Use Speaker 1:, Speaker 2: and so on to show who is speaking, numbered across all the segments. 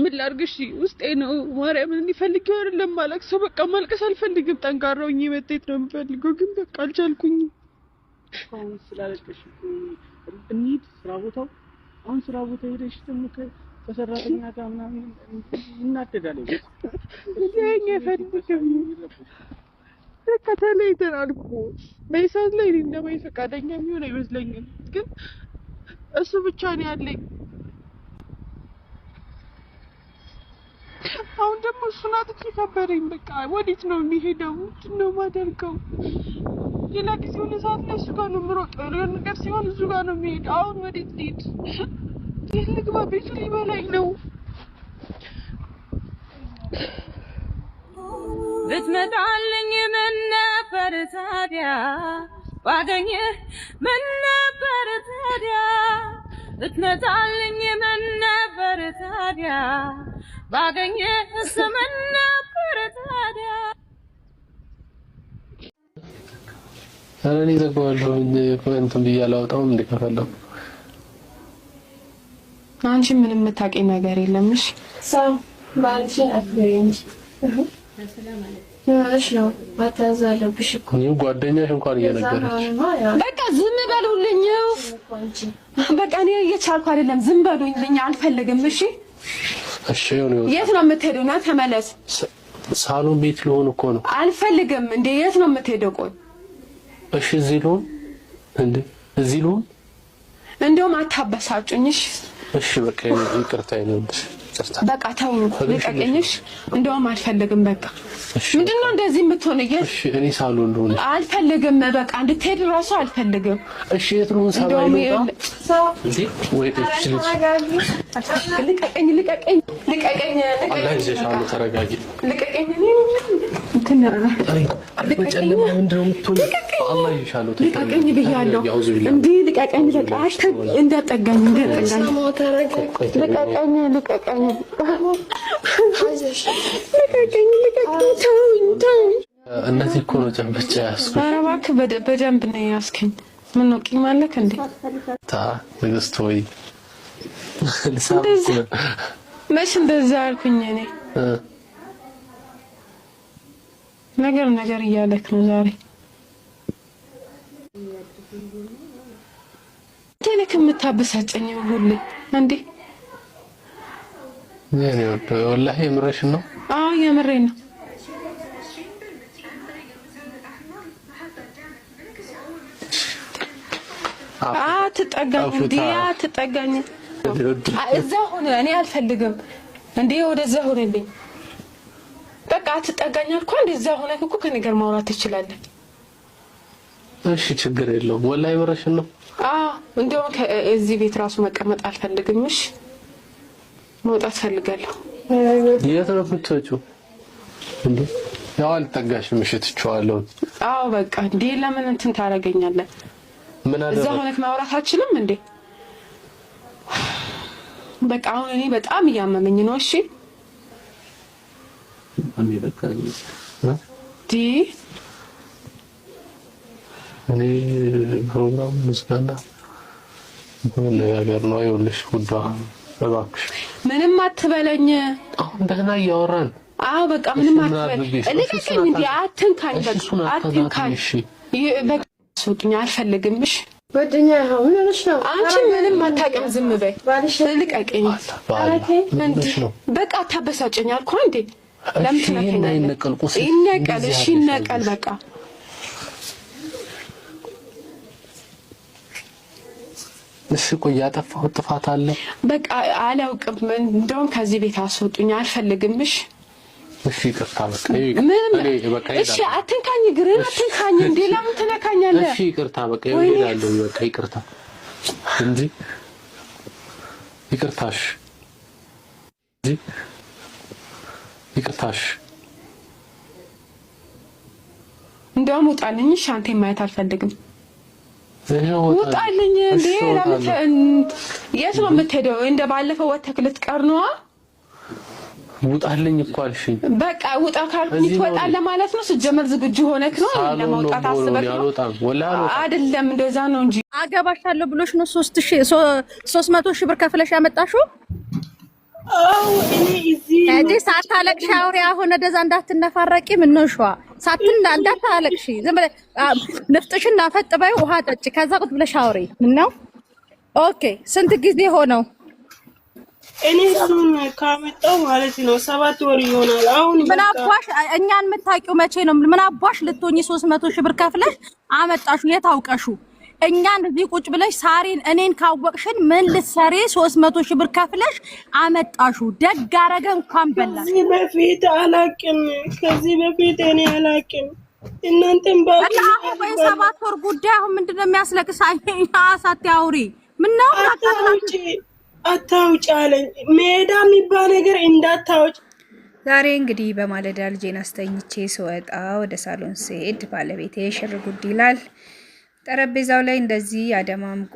Speaker 1: ምን ላድርግሽ ውስጤ ነው ማርያምን ፈልጌው አይደለም ማለቅሰው በቃ ማልቀስ አልፈልግም ጠንካራውኝ መጤት ነው የምፈልገው ግን በቃ አልቻልኩኝም
Speaker 2: አሁን ስላለቀሽ እንሂድ ስራ ቦታው አሁን ስራ ቦታ ሄደሽ ደግሞ ከሰራተኛ ጋር ምናምን እናደዳለን
Speaker 1: ለኛ ፈልግም በቃ ተለይተናል እኮ በይሳት ላይ እንደማይ ፈቃደኛ የሚሆን አይመስለኝም ግን እሱ ብቻ ነው ያለኝ አሁን ደግሞ እሱን አጥቼ ከበረኝ በቃ ወዴት ነው የሚሄደው ነው ማደርገው ሌላ ጊዜ ሁሉ ሰዓት ላይ እሱ ጋር ነው የምሮጠው የሆነ ነገር ሲሆን እሱ ጋር ነው የሚሄደው አሁን ወዴት ልሂድ ልግባ ቤቱ ሊበላኝ ነው
Speaker 3: ብትመጣልኝ ምን ነበር ታዲያ ባገኘህ ምን ነበር ታዲያ ብትመጣልኝ ምን ነበር ታዲያ ባገኘህ ምን ነበር ታዲያ
Speaker 4: አረኒ ዘጋዋለሁ እንትን ብያለሁ እንደ ከፈለው
Speaker 1: አንቺ ምንም የምታውቂው ነገር የለም እሺ
Speaker 5: ሰው ባልሽ አፍሬንጂ እሺ ነው ባታዛለብሽ እኮ
Speaker 4: ነው ጓደኛሽ እንኳን እየነገረች
Speaker 1: በቃ ዝም በሉልኝ በቃ እኔ እየቻልኩ አይደለም ዝም በሉልኝ አልፈልግም እሺ
Speaker 4: እሺ ነው
Speaker 1: የት ነው የምትሄደው ና ተመለስ
Speaker 4: ሳሎን ቤት ልሆን እኮ ነው
Speaker 1: አልፈልግም እንዴ የት ነው የምትሄደው ቆይ
Speaker 4: እሺ እዚህ ልሆን እንዴ እዚህ ልሆን
Speaker 1: እንደውም አታበሳጩኝሽ
Speaker 4: እሺ በቃ ይቅርታ ይነብሽ
Speaker 1: በቃ ተው ልቀቀኝሽ እንደውም አልፈልግም በቃ ምንድነው እንደዚህ የምትሆነው
Speaker 4: እሺ እኔ ሳሎን ልሆን
Speaker 1: አልፈልግም በቃ እንድትሄድ ራሱ አልፈልግም
Speaker 4: እሺ የት ልሆን ሳሎን እንዴ ወይ
Speaker 1: ልቀቀኝ
Speaker 4: አላህ ይዘሻል ተረጋጊ
Speaker 1: ልቀቀኝ እንትና
Speaker 4: በጨለማ ምንድነው የምትሆነው አላህ ይሻለው
Speaker 1: ልቀቀኝ ብያለሁ እንዴ ልቀቀኝ በቃ እንዳጠጋኝ ልቀቀኝ
Speaker 4: እነዚህ እኮ ነው ጨምብጫ ያስኩ
Speaker 1: ኧረ እባክህ በደንብ ነው ያስከኝ ምን ነው ቂም አለክ እንዴ
Speaker 4: ንግስት ሆይ
Speaker 1: መች እንደዛ አልኩኝ እኔ ነገር እያለክ ነው ዛሬ ተነክ የምታበሳጨኝ ሁሉ እንዴ
Speaker 4: والله የምረሽ ነው
Speaker 1: የምሬን ነው አትጠጋኝ እዛ ሆነ እኔ አልፈልግም እንዴ ወደዛ ሆነልኝ በቃ አትጠጋኝ አልኩ እንደዛ ሆነክ እኮ ከነገር ማውራት ትችላለህ
Speaker 4: እሺ ችግር የለውም والله የምረሽ ነው
Speaker 1: እንደውም እዚህ ቤት ራሱ መቀመጥ አልፈልግም እሺ መውጣት ፈልጋለሁ
Speaker 4: የት ነው የምትወጪው እንዴ ያው አልጠጋሽም እሺ ትችዋለሁ
Speaker 1: በቃ እንዴ ለምን እንትን ታረጋኛለህ
Speaker 4: ምን አደረገ
Speaker 1: እዛ ሆነክ ማውራት አልችልም እንዴ በቃ አሁን እኔ በጣም እያመመኝ ነው እሺ
Speaker 4: እኔ በቃ እኔ ፕሮግራም ምስጋና ምን ነገር ነው ይኸውልሽ ውዷ እባክሽ
Speaker 1: ምንም አትበለኝ
Speaker 4: አሁን ደህና እያወራን
Speaker 1: በቃ ምንም አትበለኝ ልቀቀኝ እንዴ አትንካኝ በቃ አትንካኝ በቃ ሱጥኛ አልፈልግም እሺ
Speaker 5: ጓደኛ ሆነ ነው
Speaker 1: አንቺ ምንም አታውቅም ዝም በይ ልቀቀኝ በቃ ታበሳጨኝ አልኩ እንዴ ለምን ትነካኛለህ ይነቀል በቃ
Speaker 4: እሺ ቆይ ያጠፋሁት ጥፋት አለ
Speaker 1: በቃ አላውቅም እንደውም ከዚህ ቤት አስወጡኝ አልፈልግም
Speaker 4: እሺ ይቅርታ በቃ
Speaker 1: እሺ አትንካኝ ግሬን አትንካኝ እንዴ ለምን ትነካኛለህ
Speaker 4: እሺ ይቅርታ በቃ ይሄዳለሁ በቃ ይቅርታ እንጂ ይቅርታሽ
Speaker 1: እንደውም ውጣልኝ ሻንቴ ማየት አልፈልግም ውጣልኝ እንዴ ለምን የት ነው የምትሄደው እንደ ባለፈው ወተክ ልትቀር ነው
Speaker 4: ውጣልኝ እኮ አልሽኝ
Speaker 1: በቃ ውጣ ካልኩኝ ትወጣለህ ማለት ነው ስጀመር ዝግጁ ሆነክ ነው ለማውጣት አስበክ ነው አይደለም እንደዛ ነው እንጂ
Speaker 6: አገባሻለሁ ብሎሽ ነው 300 ሺህ ብር ከፍለሽ ያመጣሽው
Speaker 1: እኔ እዚህ
Speaker 3: እንዴ ሳታለቅሽ አውሪ። አሁን ወደዛ እንዳትነፋረቂ። ምን ነው ሸዋ እንዳታለቅሽ። ዝም ብለሽ ንፍጥሽን አፈጥበይ ውሃ ጠጪ። ከዛ ቁጥ ብለሽ አውሪ። ምን ነው ኦኬ። ስንት ጊዜ ሆነው?
Speaker 1: እኔ እሱን ካመጣው ማለት ነው 7 ወር ይሆናል። አሁን
Speaker 3: ምን አባሽ እኛን የምታውቂው መቼ ነው? ምን አባሽ ልትሆኚ 300 ሺህ ብር ከፍለሽ አመጣሹ? የታውቀሹ እኛን እዚህ ቁጭ ብለሽ ሳሪን እኔን ካወቅሽን ምን ልትሰሪ 300 ሺህ ብር ከፍለሽ አመጣሹ? ደግ አረገ እንኳን በላሽ።
Speaker 1: ከዚህ በፊት አላውቅም። ከዚህ በፊት እኔ አላውቅም። እናንተም
Speaker 3: አሁን 7 ወር ጉዳይ አሁን ምንድነው የሚያስለቅሳኝ? አሳቲ አውሪ። ምን ነው
Speaker 1: አታውጭ አለኝ። ሜዳ የሚባል ነገር እንዳታውጭ።
Speaker 6: ዛሬ እንግዲህ በማለዳ ልጄን አስተኝቼ ስወጣ ወደ ሳሎን ስሄድ ባለቤቴ ሽር ጉድ ይላል። ጠረጴዛው ላይ እንደዚህ አደማምቆ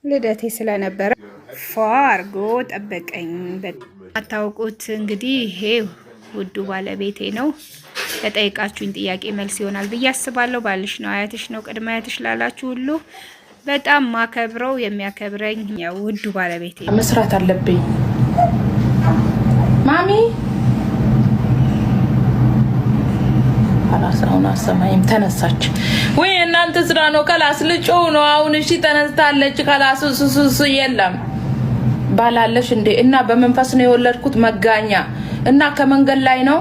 Speaker 6: ልደቴ ስለነበረ ፏ አርጎ ጠበቀኝ። አታውቁት እንግዲህ ይሄ ውዱ ባለቤቴ ነው። ለጠይቃችሁኝ ጥያቄ መልስ ይሆናል ብዬ አስባለሁ። ባልሽ ነው አያትሽ ነው ቅድመ አያትሽ ላላችሁ ሁሉ በጣም ማከብረው የሚያከብረኝ ውዱ ባለቤቴ
Speaker 7: መስራት አለብኝ። ማሚ አላሳውና ሰማይም ተነሳች ወይ እናንተ ስራ ነው ከላስ ልጮው ነው አሁን እሺ ተነስታለች ከላስ ሱሱሱ የለም ባላለሽ እንዴ እና በመንፈስ ነው የወለድኩት መጋኛ እና ከመንገድ ላይ ነው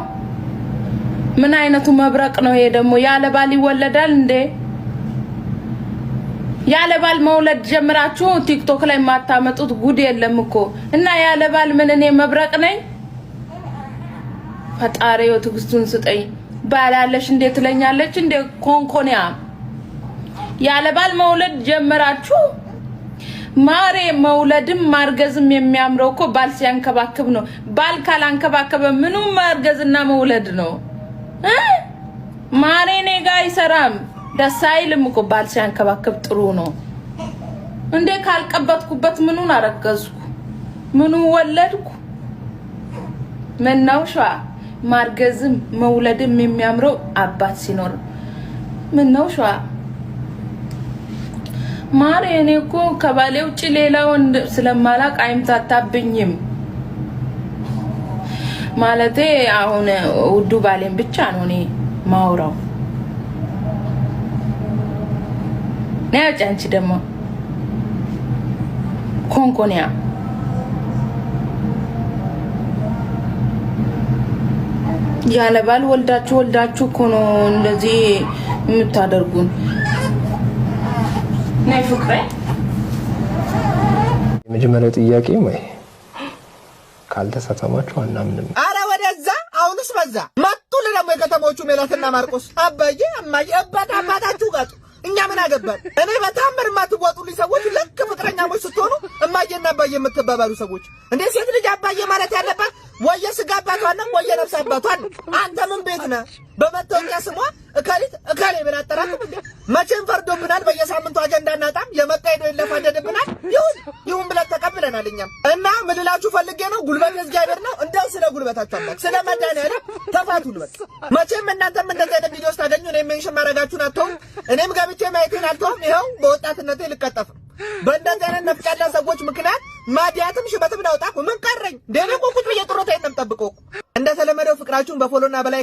Speaker 7: ምን አይነቱ መብረቅ ነው ይሄ ደግሞ ያለ ባል ይወለዳል እንዴ ያለ ባል መውለድ ጀምራችሁ ቲክቶክ ላይ ማታመጡት ጉድ የለም እኮ እና ያለ ባል ምን እኔ መብረቅ ነኝ ፈጣሪው ትግስቱን ስጠኝ ባላለሽ እንዴ ትለኛለች እንዴ ኮንኮኒያ ያለ ባል መውለድ ጀምራችሁ ማሬ መውለድም ማርገዝም የሚያምረው እኮ ባል ሲያንከባክብ ነው ባል ካላንከባከበ ምኑ ማርገዝና መውለድ ነው ማሬ ነጋ ይሰራም ደሳይልም እኮ ባል ሲያንከባክብ ጥሩ ነው እንዴ ካልቀበጥኩበት ምኑን አረገዝኩ ምኑ ወለድኩ ምን ነው ሻ ማርገዝም መውለድም የሚያምረው አባት ሲኖር ምን ነው ሻ ማሬ እኔ እኮ ከባሌ ውጪ ሌላ ወንድ ስለማላቅ አይምታታብኝም ማለቴ አሁን ውዱ ባሌን ብቻ ነው እኔ ማውራው ነጭ አንቺ ደግሞ ኮንኮኒያ ያለ ባል ወልዳችሁ እኮ ነው እንደዚህ የምታደርጉን ነይ ፍቅሬ
Speaker 4: የመጀመሪያው ጥያቄ ወይ ካልተሳተማችሁ አናምንም
Speaker 8: አረ ወደዛ አሁንስ በዛ መጡ ለደሞ የከተሞቹ ሜላትና ማርቆስ አባዬ እማዬ አባታችሁ ጋጡ እኛ ምን አገባን እኔ በታምር ማትወጡልኝ ሰዎች ለክ ፍቅረኛሞች ስትሆኑ እማዬና አባዬ የምትባባሉ ሰዎች እንዴ ሴት ልጅ አባዬ ማለት ያለባት ወየ ስጋ አባቷና ወየ ነፍስ አባቷን አንተ ምን ቤት ነህ በመታወቂያ ስሟ እካሌ ብላ አጠራቅም እንዴ መቼም ፈርዶብናል በየሳምንቱ አጀንዳ እናጣም የመቃይዶ ይለፋደድብናል ይሁን ብለን ተቀብለናል እኛም እና ምን ልላችሁ ፈልጌ ነው ጉልበት እግዚአብሔር ነው እንደው ስለ ጉልበታችሁ አምላክ ስለ መድኃኒዓለም ተፋቱን በቃ መቼም እናንተም እንደዚህ አይነት ቪዲዮስ ታገኙ እኔም ሜንሽን ማድረጋችሁን አትተውም እኔም ገብቼ ማየቴን አልተውም ይኸው በወጣትነቴ ልቀጠፍ በእንደዚህ አይነት ነፍጫላ ሰዎች ምክንያት ማዲያትም ሽበትም ላውጣ ምን ቀረኝ ደሞ ቁጭ ብዬ ጥሮታዬን ነው የምጠብቀው እንደተለመደው ፍቅራችሁን በፎሎና በላይ